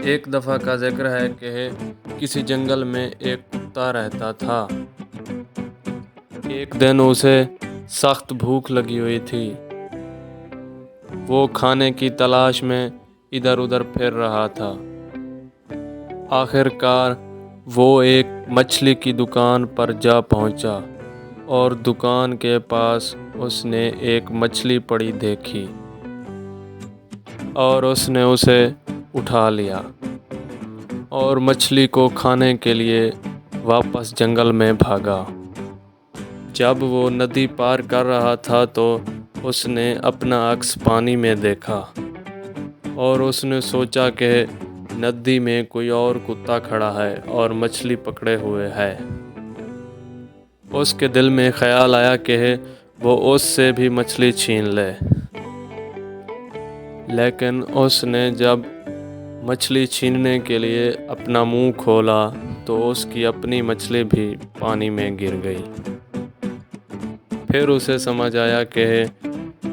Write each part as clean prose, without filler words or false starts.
ایک دفعہ کا ذکر ہے کہ کسی جنگل میں ایک کتا رہتا تھا۔ ایک دن اسے سخت بھوک لگی ہوئی تھی۔ وہ کھانے کی تلاش میں ادھر ادھر پھر رہا تھا۔ آخر کار وہ ایک مچھلی کی دکان پر جا پہنچا اور دکان کے پاس اس نے ایک مچھلی پڑی دیکھی اور اس نے اسے اٹھا لیا اور مچھلی کو کھانے کے لیے واپس جنگل میں بھاگا۔ جب وہ ندی پار کر رہا تھا تو اس نے اپنا عکس پانی میں دیکھا اور اس نے سوچا کہ ندی میں کوئی اور کتا کھڑا ہے اور مچھلی پکڑے ہوئے ہے۔ اس کے دل میں خیال آیا کہ وہ اس سے بھی مچھلی چھین لے، لیکن اس نے جب مچھلی چھیننے کے لیے اپنا منہ کھولا تو اس کی اپنی مچھلی بھی پانی میں گر گئی۔ پھر اسے سمجھ آیا کہ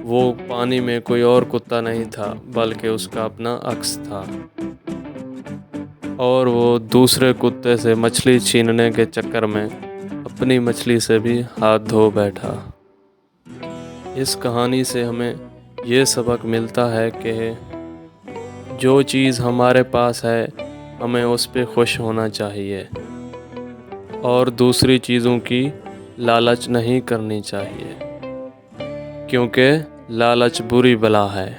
وہ پانی میں کوئی اور کتا نہیں تھا بلکہ اس کا اپنا عکس تھا، اور وہ دوسرے کتے سے مچھلی چھیننے کے چکر میں اپنی مچھلی سے بھی ہاتھ دھو بیٹھا۔ اس کہانی سے ہمیں یہ سبق ملتا ہے کہ جو چیز ہمارے پاس ہے ہمیں اس پہ خوش ہونا چاہیے اور دوسری چیزوں کی لالچ نہیں کرنی چاہیے، کیونکہ لالچ بری بلا ہے۔